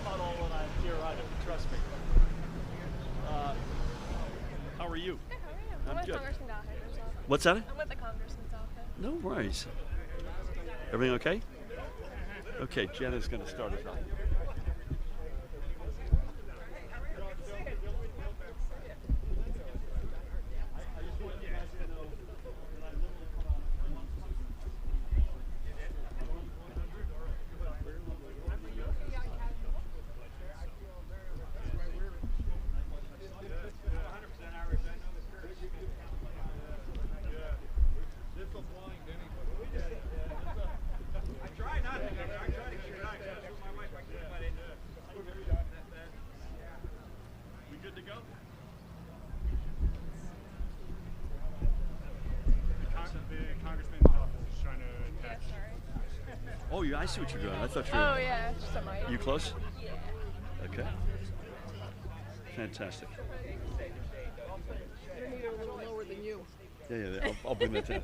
not all that I'm here either, trust me. How are you? Good, how are you? I'm with good. Congressman Gottheimer's office. What's that? I'm with the Congressman's office. No worries. Everything okay? Okay, Jen is going to start us off. Oh, I see what you're doing. I thought you were. Oh, yeah, just a mic. You close? Yeah. Okay. Fantastic. I need it a little lower than you. Yeah. I'll bring that down.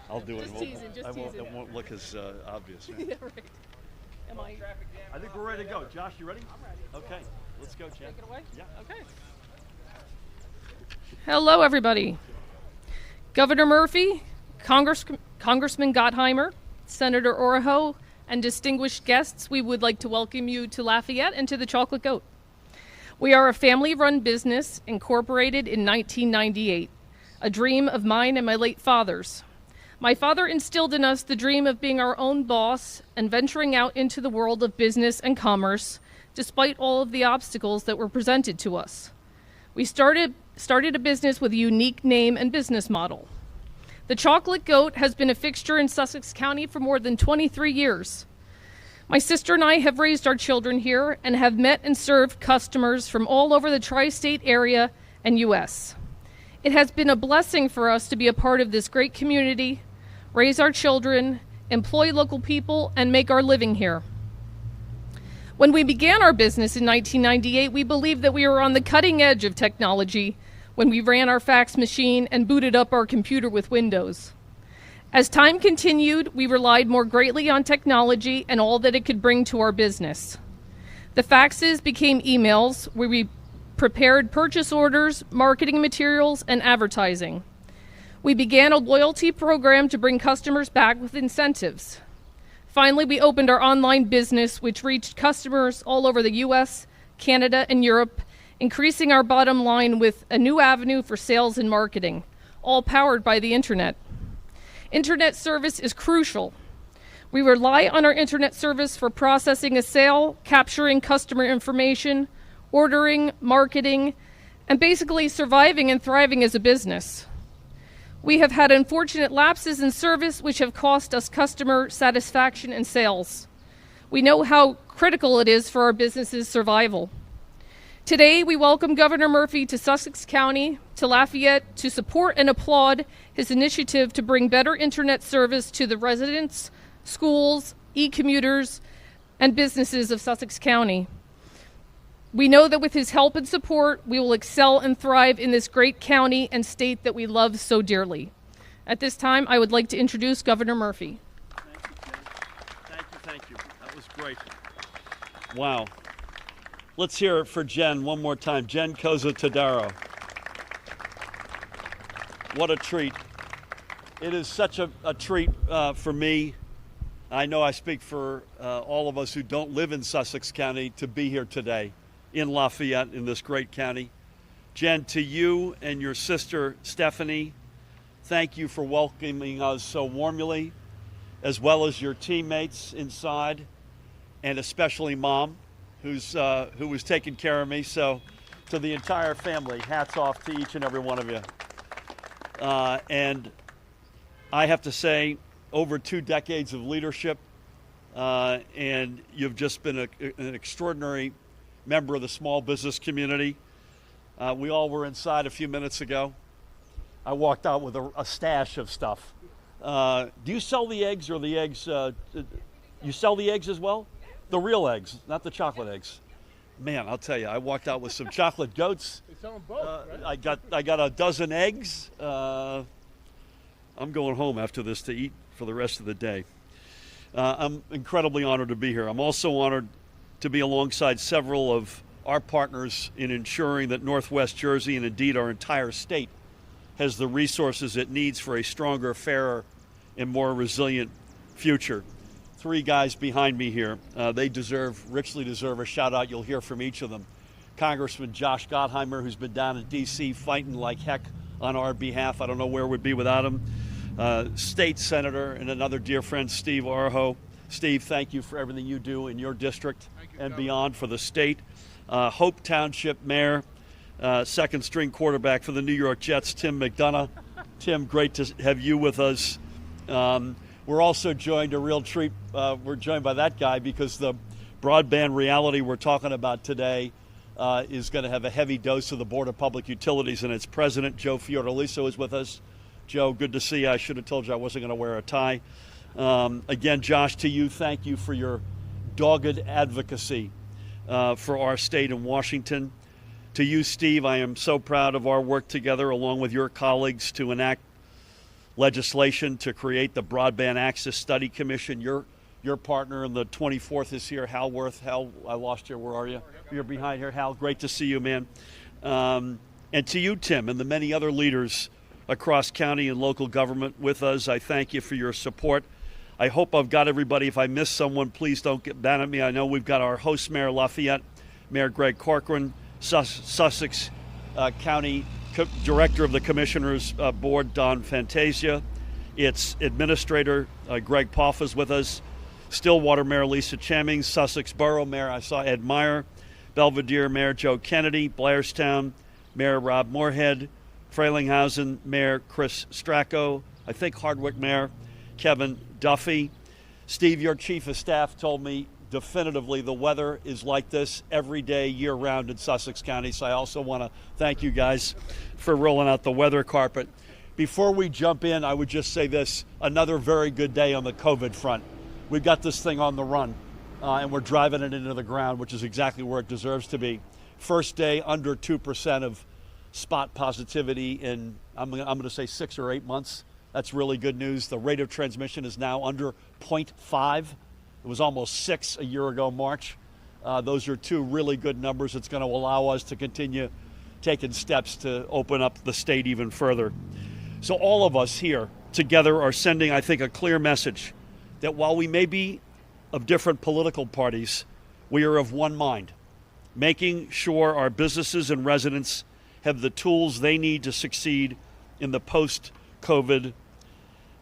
I'll do it. Just teasing, just teasing. It won't look as obvious. Yeah, right. Am I? I think we're ready to go. Josh, you ready? I'm ready. Okay. Let's go, Jen. Take it away? Yeah. Okay. Hello, everybody. Governor Murphy, Congressman Gottheimer, Senator Oroho, and distinguished guests, we would like to welcome you to Lafayette and to the Chocolate Goat. We are a family-run business incorporated in 1998, a dream of mine and my late father's. My father instilled in us the dream of being our own boss and venturing out into the world of business and commerce, despite all of the obstacles that were presented to us. We started a business with a unique name and business model. The Chocolate Goat has been a fixture in Sussex County for more than 23 years. My sister and I have raised our children here and have met and served customers from all over the tri-state area and U.S. It has been a blessing for us to be a part of this great community, raise our children, employ local people, and make our living here. When we began our business in 1998, we believed that we were on the cutting edge of technology when we ran our fax machine and booted up our computer with Windows. As time continued, we relied more greatly on technology and all that it could bring to our business. The faxes became emails where we prepared purchase orders, marketing materials, and advertising. We began a loyalty program to bring customers back with incentives. Finally, we opened our online business, which reached customers all over the U.S., Canada, and Europe, increasing our bottom line with a new avenue for sales and marketing, all powered by the internet. Internet service is crucial. We rely on our internet service for processing a sale, capturing customer information, ordering, marketing, and basically surviving and thriving as a business. We have had unfortunate lapses in service which have cost us customer satisfaction and sales. We know how critical it is for our business's survival. Today, we welcome Governor Murphy to Sussex County, to Lafayette, to support and applaud his initiative to bring better internet service to the residents, schools, e-commuters, and businesses of Sussex County. We know that with his help and support, we will excel and thrive in this great county and state that we love so dearly. At this time, I would like to introduce Governor Murphy. Thank you, Jen. Thank you. That was great. Wow. Let's hear it for Jen one more time. Jen Cosa-Todaro. What a treat. It is such a treat for me. I know I speak for all of us who don't live in Sussex County to be here today in Lafayette, in this great county. Jen, to you and your sister, Stephanie, thank you for welcoming us so warmly, as well as your teammates inside, and especially Mom, who was taking care of me. So to the entire family, hats off to each and every one of you. And I have to say, over 2 decades of leadership, and you've just been an extraordinary member of the small business community. We all were inside a few minutes ago. I walked out with a stash of stuff. Do you sell the eggs, or the eggs, you sell the eggs as well? The real eggs, not the chocolate eggs. Man, I'll tell you, I walked out with some chocolate goats. They sell them both, right? I got a dozen eggs. I'm going home after this to eat for the rest of the day. I'm incredibly honored to be here. I'm also honored to be alongside several of our partners in ensuring that Northwest Jersey, and indeed our entire state, has the resources it needs for a stronger, fairer, and more resilient future. Three guys behind me here. They richly deserve a shout out. You'll hear from each of them. Congressman Josh Gottheimer, who's been down in D.C. fighting like heck on our behalf. I don't know where we'd be without him. State Senator and another dear friend, Steve Araho. Steve, thank you for everything you do in your district and beyond for the state. Hope Township Mayor, second string quarterback for the New York Jets, Tim McDonough. Tim, great to have you with us. We're also joined, a real treat, we're joined by that guy because the broadband reality we're talking about today is going to have a heavy dose of the Board of Public Utilities, and its president, Joe Fiordaliso, is with us. Joe, good to see you. I should have told you I wasn't going to wear a tie. Again, Josh, to you, thank you for your dogged advocacy for our state in Washington. To you, Steve, I am so proud of our work together along with your colleagues to enact legislation to create the Broadband Access Study Commission. Your partner in the 24th is here, Hal Worth. Hal, I lost you. Where are you? You're behind here. Hal, great to see you, man. And to you, Tim, and the many other leaders across county and local government with us, I thank you for your support. I hope I've got everybody. If I miss someone, please don't get mad at me. I know we've got our host mayor, Lafayette, Mayor Greg Corcoran, Sussex County Director of the Commissioners Board, Don Fantasia. Its Administrator, Greg Poff, is with us. Stillwater Mayor Lisa Chaming, Sussex Borough Mayor, I saw Ed Meyer, Belvedere Mayor Joe Kennedy, Blairstown Mayor Rob Moorhead, Frelinghausen Mayor Chris Stracco, I think Hardwick Mayor Kevin Duffy. Steve, your chief of staff told me definitively the weather is like this every day, year-round in Sussex County, so I also want to thank you guys for rolling out the weather carpet. Before we jump in, I would just say this, another very good day on the COVID front. We've got this thing on the run, and we're driving it into the ground, which is exactly where it deserves to be. First day, under 2% of spot positivity in, I'm going to say 6 or 8 months. That's really good news. The rate of transmission is now under 0.5. It was almost 6 a year ago, March. Those are two really good numbers. It's going to allow us to continue taking steps to open up the state even further. So all of us here together are sending, I think, a clear message that while we may be of different political parties, we are of one mind, making sure our businesses and residents have the tools they need to succeed in the post-COVID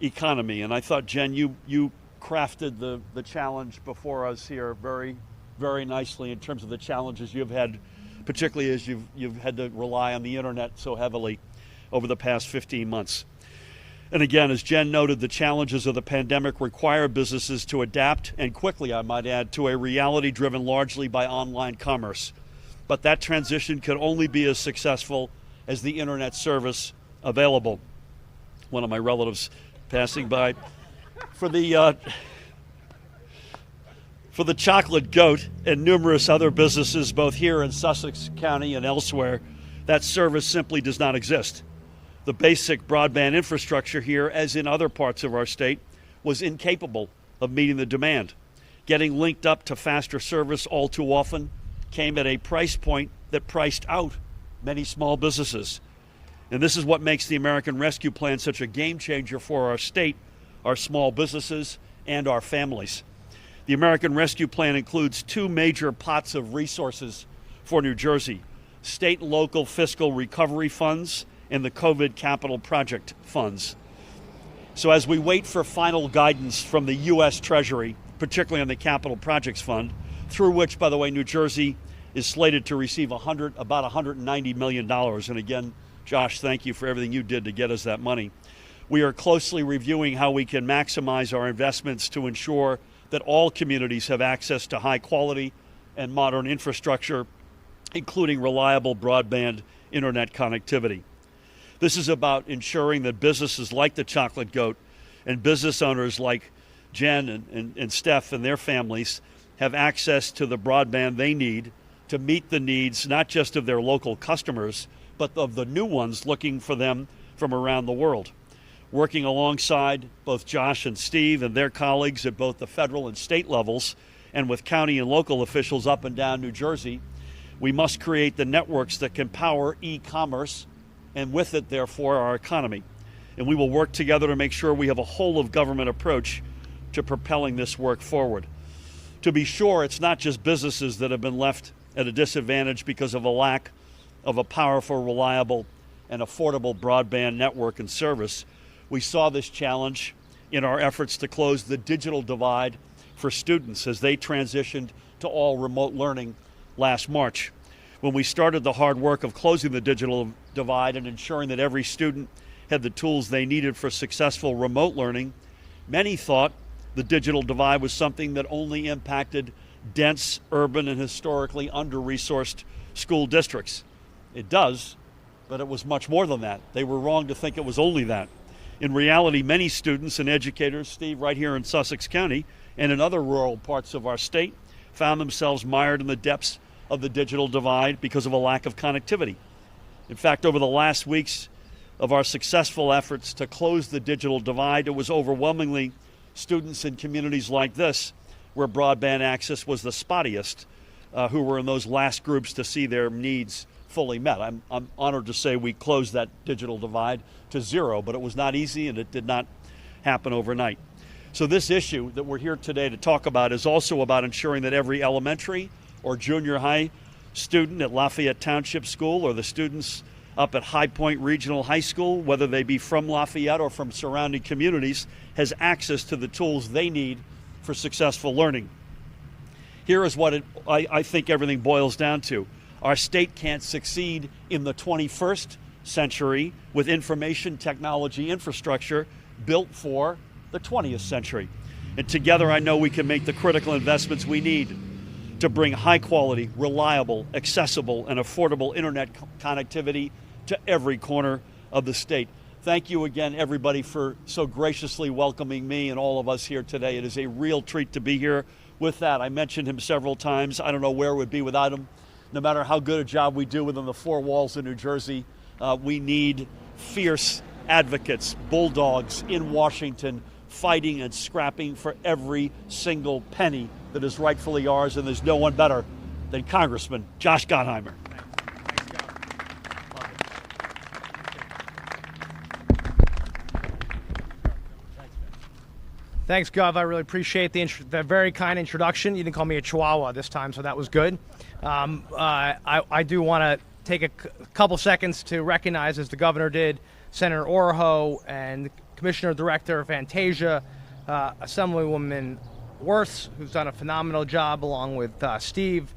economy. And I thought, Jen, you crafted the challenge before us here very, very nicely in terms of the challenges you've had, particularly as you've had to rely on the internet so heavily over the past 15 months. And again, as Jen noted, the challenges of the pandemic require businesses to adapt, and quickly, I might add, to a reality driven largely by online commerce. But that transition can only be as successful as the internet service available. One of my relatives passing by. For the Chocolate Goat and numerous other businesses, both here in Sussex County and elsewhere, that service simply does not exist. The basic broadband infrastructure here, as in other parts of our state, was incapable of meeting the demand. Getting linked up to faster service all too often came at a price point that priced out many small businesses. And this is what makes the American Rescue Plan such a game changer for our state, our small businesses, and our families. The American Rescue Plan includes two major pots of resources for New Jersey: state and local fiscal recovery funds and the COVID capital project funds. So as we wait for final guidance from the U.S. Treasury, particularly on the capital projects fund, through which, by the way, New Jersey is slated to receive about $190 million. And again, Josh, thank you for everything you did to get us that money. We are closely reviewing how we can maximize our investments to ensure that all communities have access to high quality and modern infrastructure, including reliable broadband internet connectivity. This is about ensuring that businesses like the Chocolate Goat and business owners like Jen and Steph and their families have access to the broadband they need to meet the needs not just of their local customers, but of the new ones looking for them from around the world. working alongside both Josh and Steve and their colleagues at both the federal and state levels, and with county and local officials up and down New Jersey. We must create the networks that can power e-commerce, and with it, therefore, our economy. And we will work together to make sure we have a whole-of-government approach to propelling this work forward. To be sure, it's not just businesses that have been left at a disadvantage because of a lack of a powerful, reliable, and affordable broadband network and service. We saw this challenge in our efforts to close the digital divide for students as they transitioned to all remote learning last March. When we started the hard work of closing the digital divide and ensuring that every student had the tools they needed for successful remote learning, many thought the digital divide was something that only impacted dense, urban, and historically under-resourced school districts. It does, but it was much more than that. They were wrong to think it was only that. In reality, many students and educators, Steve, right here in Sussex County and in other rural parts of our state, found themselves mired in the depths of the digital divide because of a lack of connectivity. In fact, over the last weeks of our successful efforts to close the digital divide, it was overwhelmingly students in communities like this, where broadband access was the spottiest, who were in those last groups to see their needs fully met. I'm honored to say we closed that digital divide to zero, but it was not easy and it did not happen overnight. So this issue that we're here today to talk about is also about ensuring that every elementary or junior high student at Lafayette Township School, or the students up at High Point Regional High School, whether they be from Lafayette or from surrounding communities, has access to the tools they need for successful learning. Here is what I think everything boils down to. Our state can't succeed in the 21st century with information technology infrastructure built for the 20th century. And together I know we can make the critical investments we need to bring high quality, reliable, accessible, and affordable internet connectivity to every corner of the state. Thank you again, everybody, for so graciously welcoming me and all of us here today. It is a real treat to be here. With that, I mentioned him several times. I don't know where we'd be without him. No matter how good a job we do within the four walls of New Jersey, we need fierce advocates, bulldogs in Washington, fighting and scrapping for every single penny that is rightfully ours, and there's no one better than Congressman Josh Gottheimer. Thanks, Gov. I really appreciate the very kind introduction. You didn't call me a chihuahua this time, so that was good. I do want to take a couple seconds to recognize, as the governor did, Senator Oroho and Commissioner Director Fantasia, Assemblywoman Worths, who's done a phenomenal job, along with Steve,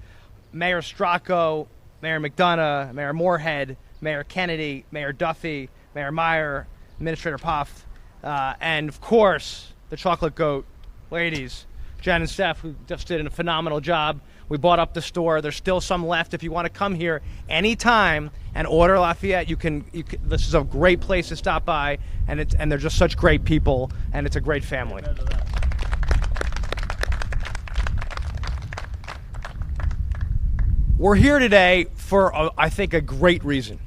Mayor Stracco, Mayor McDonough, Mayor Moorhead, Mayor Kennedy, Mayor Duffy, Mayor Meyer, Administrator Poff, and of course, the Chocolate Goat ladies, Jen and Steph, who just did a phenomenal job. We bought up the store. There's still some left. If you want to come here anytime and order Lafayette, you can. This is a great place to stop by, and they're just such great people, and it's a great family. We're here today for, I think, a great reason.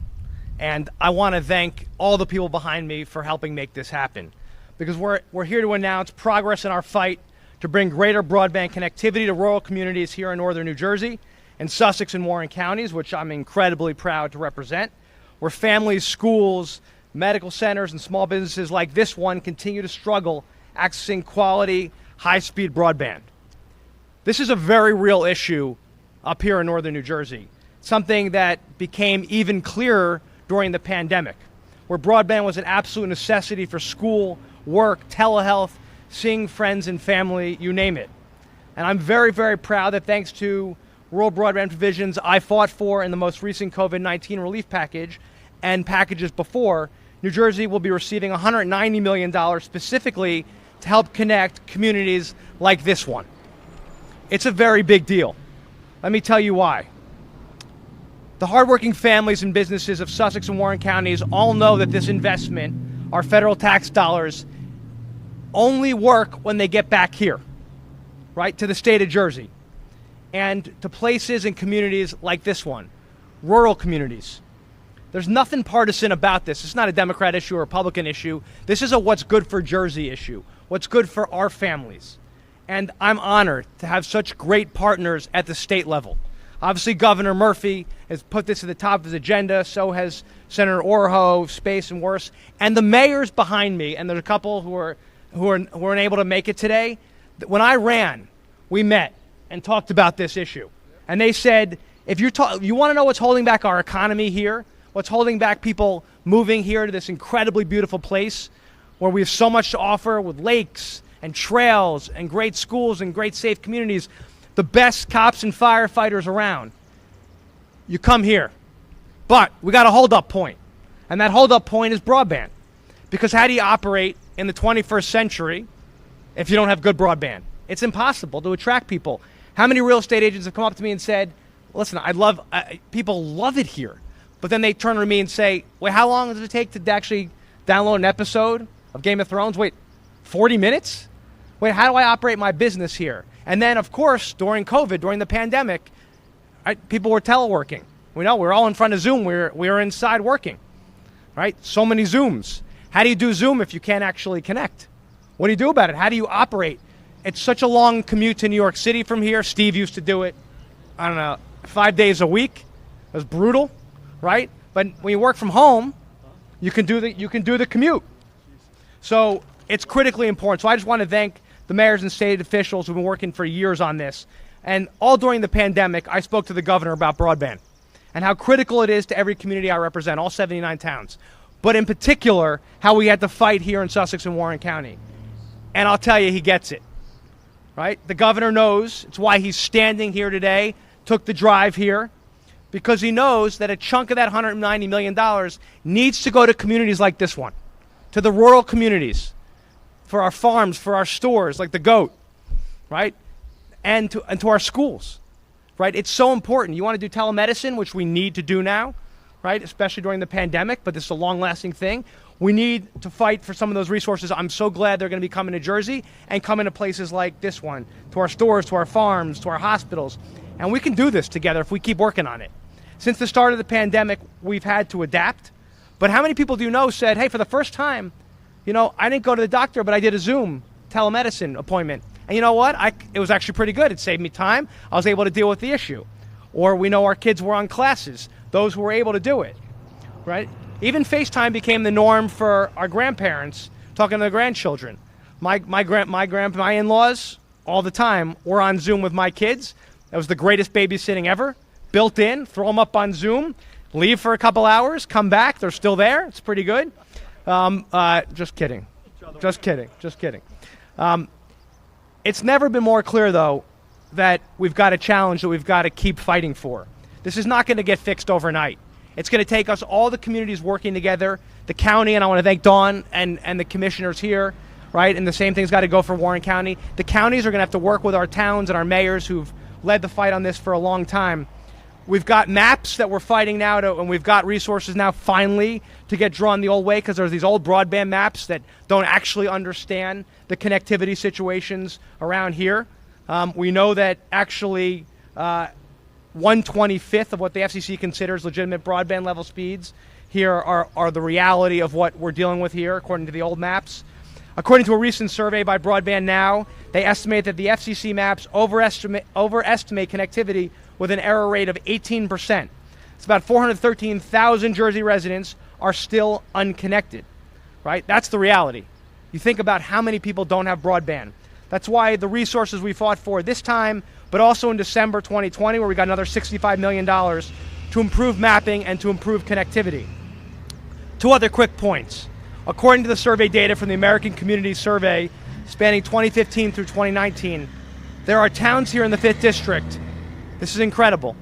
And I want to thank all the people behind me for helping make this happen. Because we're here to announce progress in our fight to bring greater broadband connectivity to rural communities here in northern New Jersey and Sussex and Warren counties, which I'm incredibly proud to represent, where families, schools, medical centers, and small businesses like this one continue to struggle accessing quality, high-speed broadband. This is a very real issue up here in northern New Jersey, something that became even clearer during the pandemic, where broadband was an absolute necessity for school, work, telehealth, seeing friends and family, you name it. And I'm very, very proud that thanks to rural broadband provisions I fought for in the most recent COVID-19 relief package and packages before, New Jersey will be receiving $190 million specifically to help connect communities like this one. It's a very big deal. Let me tell you why. The hardworking families and businesses of Sussex and Warren counties all know that this investment, our federal tax dollars, only work when they get back here, right, to the state of Jersey, and to places and communities like this one, rural communities. There's nothing partisan about this. It's not a Democrat issue or a Republican issue. This is a what's good for Jersey issue, what's good for our families. And I'm honored to have such great partners at the state level. Obviously, Governor Murphy has put this at the top of his agenda. So has Senator Oroho, Space and Worse, and the mayors behind me. And there's a couple who weren't able to make it today. When I ran, we met and talked about this issue. And they said, if you want to know what's holding back our economy here, what's holding back people moving here to this incredibly beautiful place where we have so much to offer with lakes and trails and great schools and great safe communities, the best cops and firefighters around, you come here. But we got a hold-up point, and that hold-up point is broadband. Because how do you operate in the 21st century if you don't have good broadband? It's impossible to attract people. How many real estate agents have come up to me and said, listen, people love it here. But then they turn to me and say, wait, how long does it take to actually download an episode of Game of Thrones? Wait, 40 minutes? Wait, how do I operate my business here? And then, of course, during COVID, during the pandemic, people were teleworking. We know we're all in front of Zoom. We were inside working, right? So many Zooms. How do you do Zoom if you can't actually connect? What do you do about it? How do you operate? It's such a long commute to New York City from here. Steve used to do it, 5 days a week. It was brutal, right? But when you work from home, you can do the commute. So it's critically important. So I just want to thank the mayors and state officials who've been working for years on this. And all during the pandemic, I spoke to the governor about broadband and how critical it is to every community I represent, all 79 towns. But in particular, how we had to fight here in Sussex and Warren County. And I'll tell you, he gets it, right? The governor knows. It's why he's standing here today, took the drive here, because he knows that a chunk of that $190 million needs to go to communities like this one, to the rural communities, for our farms, for our stores, like the Goat, right? And to our schools, right? It's so important. You want to do telemedicine, which we need to do now, right? Especially during the pandemic, but this is a long-lasting thing. We need to fight for some of those resources. I'm so glad they're going to be coming to Jersey and coming to places like this one, to our stores, to our farms, to our hospitals. And we can do this together if we keep working on it. Since the start of the pandemic, we've had to adapt. But how many people do you know said, hey, for the first time, I didn't go to the doctor, but I did a Zoom telemedicine appointment. And you know what? It was actually pretty good. It saved me time. I was able to deal with the issue. Or we know our kids were on classes, those who were able to do it, right? Even FaceTime became the norm for our grandparents talking to their grandchildren. My in-laws, all the time, were on Zoom with my kids. That was the greatest babysitting ever. Built in, throw them up on Zoom, leave for a couple hours, come back, they're still there. It's pretty good. Just kidding. Just kidding. It's never been more clear, though, that we've got a challenge that we've got to keep fighting for. This is not going to get fixed overnight. It's going to take us, all the communities working together, the county, and I want to thank Dawn and the commissioners here, right? And the same thing's got to go for Warren County. The counties are going to have to work with our towns and our mayors who've led the fight on this for a long time. We've got maps that we're fighting now, and we've got resources now finally to get drawn the old way, because there's these old broadband maps that don't actually understand the connectivity situations around here. We know that actually 1/25 of what the FCC considers legitimate broadband level speeds here are the reality of what we're dealing with here, according to the old maps. According to a recent survey by Broadband Now, they estimate that the FCC maps overestimate connectivity with an error rate of 18%. It's about 413,000 Jersey residents are still unconnected, right? That's the reality. You think about how many people don't have broadband. That's why the resources we fought for this time, but also in December 2020, where we got another $65 million to improve mapping and to improve connectivity. Two other quick points. According to the survey data from the American Community Survey, spanning 2015 through 2019, there are towns here in the 5th District, this is incredible,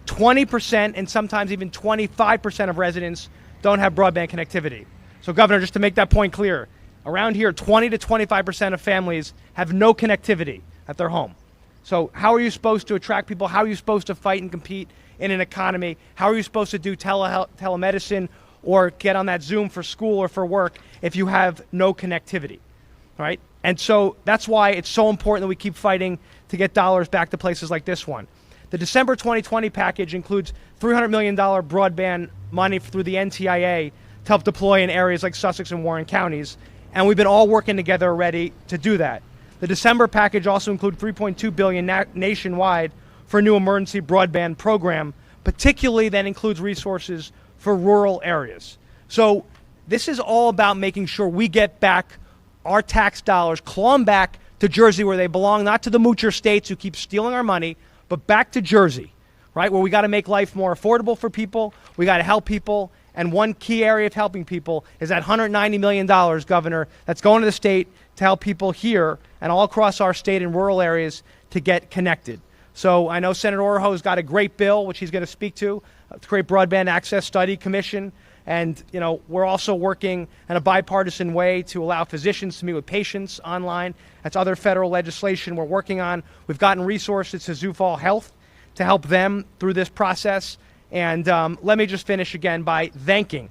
20% and sometimes even 25% of residents don't have broadband connectivity. So, Governor, just to make that point clear, around here, 20 to 25% of families have no connectivity at their home. So how are you supposed to attract people? How are you supposed to fight and compete in an economy? How are you supposed to do telemedicine or get on that Zoom for school or for work if you have no connectivity, right? And so that's why it's so important that we keep fighting to get dollars back to places like this one. The December 2020 package includes $300 million broadband money through the NTIA to help deploy in areas like Sussex and Warren counties, and we've been all working together already to do that. The December package also includes $3.2 billion nationwide for a new emergency broadband program, particularly that includes resources for rural areas. So this is all about making sure we get back our tax dollars, claw them back to Jersey where they belong, not to the moocher states who keep stealing our money, but back to Jersey, right, where we got to make life more affordable for people, we got to help people, and one key area of helping people is that $190 million, Governor, that's going to the state to help people here and all across our state in rural areas to get connected. So I know Senator Oroho's got a great bill, which he's going to speak to create Broadband Access Study Commission. And, you know, we're also working in a bipartisan way to allow physicians to meet with patients online. That's other federal legislation we're working on. We've gotten resources to Zufall Health to help them through this process. And let me just finish again by thanking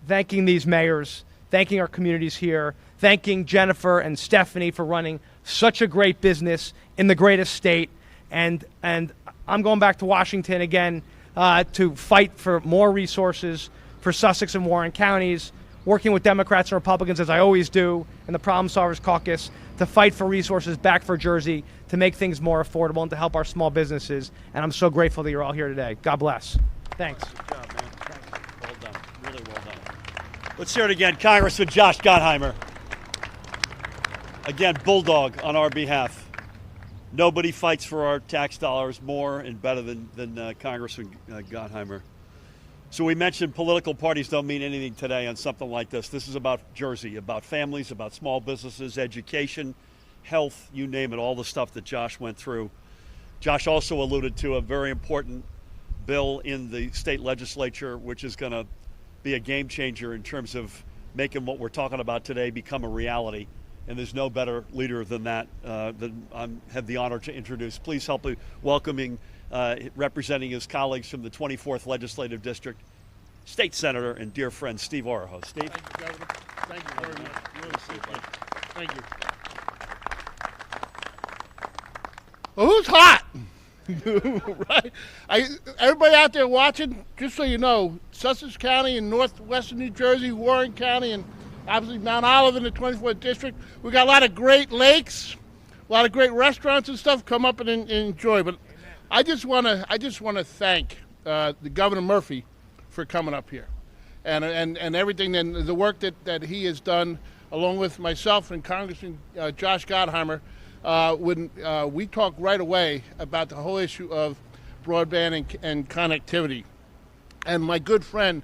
these mayors, thanking our communities here, thanking Jennifer and Stephanie for running such a great business in the greatest state. And I'm going back to Washington again to fight for more resources for Sussex and Warren counties, working with Democrats and Republicans, as I always do, in the Problem Solvers Caucus, to fight for resources back for Jersey, to make things more affordable and to help our small businesses. And I'm so grateful that you're all here today. God bless. Thanks. Good job, man. Thanks. Well done. Really well done. Let's hear it again. Congressman Josh Gottheimer. Again, bulldog on our behalf. Nobody fights for our tax dollars more and better than Congressman Gottheimer. So we mentioned political parties don't mean anything today on something like this. This is about Jersey, about families, about small businesses, education, health, you name it, all the stuff that Josh went through. Josh also alluded to a very important bill in the state legislature, which is going to be a game changer in terms of making what we're talking about today become a reality. And there's no better leader than that that I have the honor to introduce. Please help me welcoming, representing his colleagues from the 24th Legislative District, State Senator and dear friend Steve Oroho. Steve? Thank you, Governor. Thank you very much. Really appreciate it. Thank you. Well, who's hot? Right? Everybody out there watching, just so you know, Sussex County and northwestern New Jersey, Warren County, and obviously Mount Olive in the 24th District. We got a lot of great lakes, a lot of great restaurants and stuff. Come up and enjoy. But I just want to thank the Governor Murphy for coming up here, and everything, and the work that he has done along with myself and Congressman Josh Gottheimer. When we talked right away about the whole issue of broadband and connectivity, and my good friend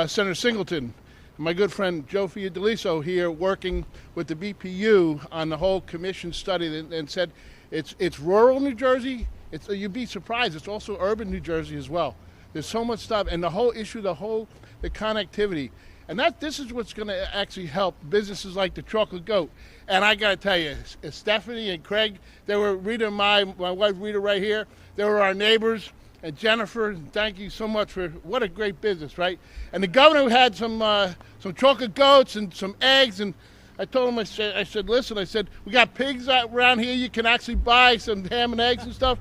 Senator Singleton, my good friend Joe Fiordaliso here working with the BPU on the whole commission study, and said it's rural New Jersey. You'd be surprised. It's also urban New Jersey as well. There's so much stuff, and the whole issue, the connectivity, and this is what's going to actually help businesses like the Chocolate Goat. And I got to tell you, Stephanie and Craig, they were Rita, my wife Rita right here. They were our neighbors. And Jennifer, thank you so much for what a great business, right? And the governor had some chocolate goats and some eggs, and I told him, I said, listen, we got pigs around here. You can actually buy some ham and eggs and stuff.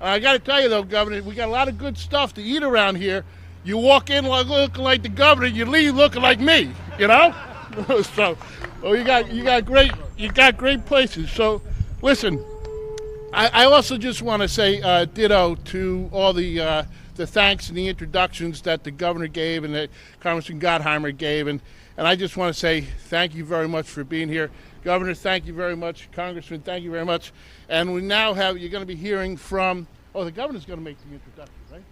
I got to tell you though, Governor, we got a lot of good stuff to eat around here. You walk in looking like the governor, you leave looking like me, you know? So, well, you got great places. So, listen, I also just want to say ditto to all the thanks and the introductions that the governor gave and that Congressman Gottheimer gave, and I just want to say thank you very much for being here. Governor, thank you very much. Congressman, thank you very much. And we now you're going to be hearing from, the governor's going to make the introduction, right?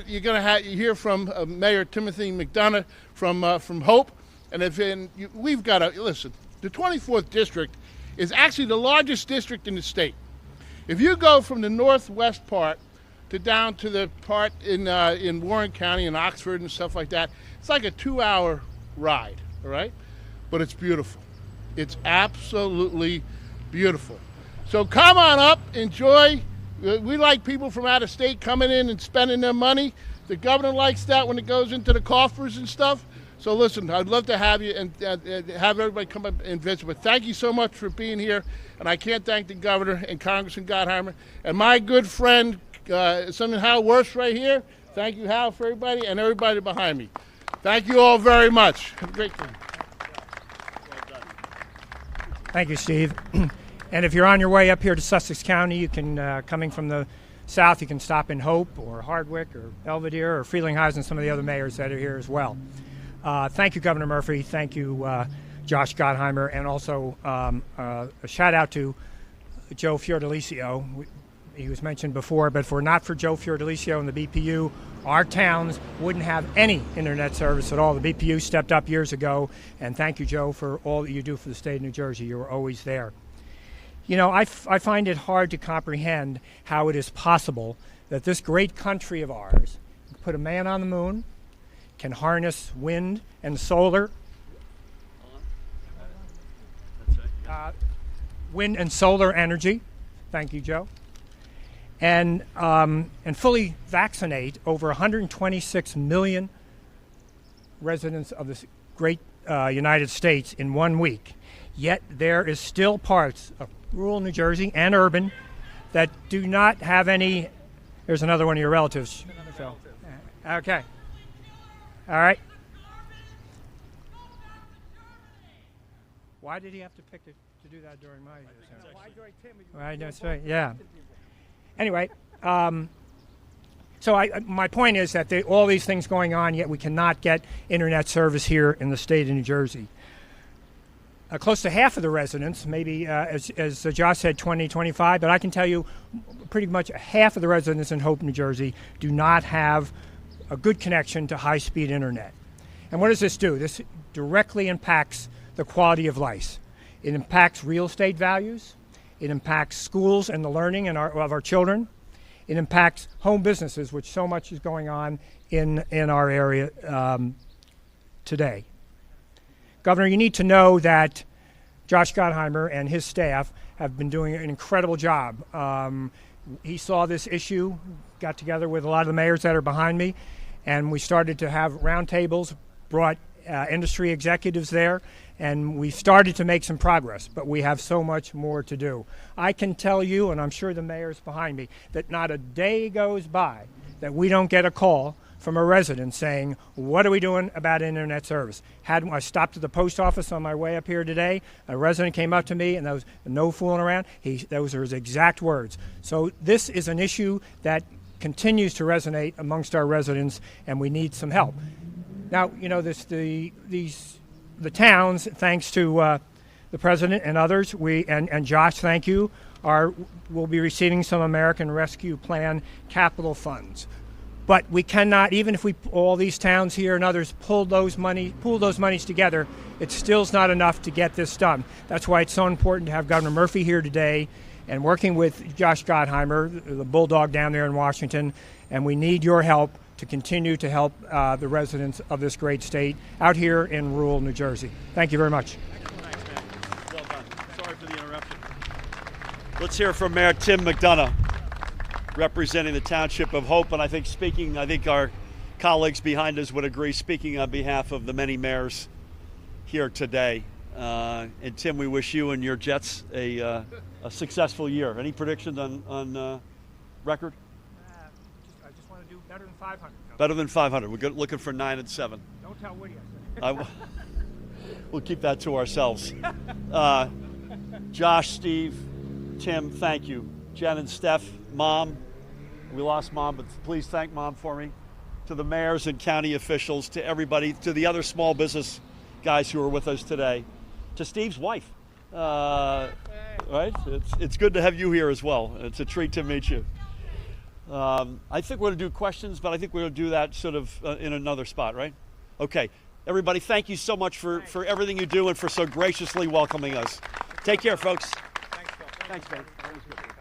You're going to hear from Mayor Timothy McDonough from Hope. And we've got to, listen, the 24th District is actually the largest district in the state. If you go from the northwest part to down to the part in Warren County and Oxford and stuff like that, it's like a 2-hour ride, all right? But it's beautiful. It's absolutely beautiful. So come on up, enjoy. We like people from out of state coming in and spending their money. The governor likes that when it goes into the coffers and stuff. So listen, I'd love to have you and have everybody come up and visit. But thank you so much for being here. And I can't thank the governor and Congressman Gottheimer and my good friend, Senator Hal Worth right here. Thank you, Hal, for everybody and everybody behind me. Thank you all very much. Have a great day. Thank you, Steve. And if you're on your way up here to Sussex County, you can, coming from the south, you can stop in Hope or Hardwick or Belvedere or Frelinghuysen and some of the other mayors that are here as well. Thank you, Governor Murphy. Thank you, Josh Gottheimer. And also a shout out to Joe Fiordalicio. He was mentioned before, but if we're not for Joe Fiordalicio and the BPU, our towns wouldn't have any internet service at all. The BPU stepped up years ago, and thank you, Joe, for all that you do for the state of New Jersey. You were always there. You know, I find it hard to comprehend how it is possible that this great country of ours can put a man on the moon, can harness wind and solar, wind and solar energy. Thank you, Joe. And fully vaccinate over 126 million residents of this great United States in 1 week. Yet there is still parts of rural New Jersey and urban that do not have any. There's another one of your relatives. So, okay. All right. Why did he have to pick to do that during my? Right. That's right. Yeah. Anyway, so my point is that all these things going on, yet we cannot get internet service here in the state of New Jersey. Close to half of the residents, maybe as Josh said, 20, 25, but I can tell you pretty much half of the residents in Hope, New Jersey do not have a good connection to high-speed internet. And what does this do? This directly impacts the quality of life. It impacts real estate values. It impacts schools and the learning of our children. It impacts home businesses, which so much is going on in our area today. Governor, you need to know that Josh Gottheimer and his staff have been doing an incredible job. He saw this issue, got together with a lot of the mayors that are behind me, and we started to have roundtables, brought industry executives there, and we started to make some progress, but we have so much more to do. I can tell you, and I'm sure the mayors behind me, that not a day goes by that we don't get a call from a resident saying, what are we doing about internet service? I stopped at the post office on my way up here today. A resident came up to me, and there was no fooling around. Those are his exact words. So this is an issue that continues to resonate amongst our residents, and we need some help. Now, you know, the towns, thanks to the president and others, and Josh, thank you, will be receiving some American Rescue Plan capital funds. But we cannot, even if all these towns here and others pool those monies together, it still's not enough to get this done. That's why it's so important to have Governor Murphy here today and working with Josh Gottheimer, the bulldog down there in Washington, and we need your help to continue to help the residents of this great state out here in rural New Jersey. Thank you very much. Thanks, man. Well done. Sorry for the interruption. Let's hear from Mayor Tim McDonough, representing the Township of Hope, and I think our colleagues behind us would agree, speaking on behalf of the many mayors here today. And Tim, we wish you and your Jets a successful year. Any predictions on record? I just want to do better than 500. Better than 500. We're looking for 9 and 7. Don't tell Woody. We'll keep that to ourselves. Josh, Steve, Tim, thank you. Jen and Steph, Mom. We lost Mom, but please thank Mom for me. To the mayors and county officials, to everybody, to the other small business guys who are with us today, to Steve's wife. Right? It's good to have you here as well. It's a treat to meet you. I think we're going to do questions, but I think we're going to do that sort of in another spot, right? Okay. Everybody, thank you so much for everything you do and for so graciously welcoming us. Take care, folks. Thanks, Phil. Thanks, man. That was good.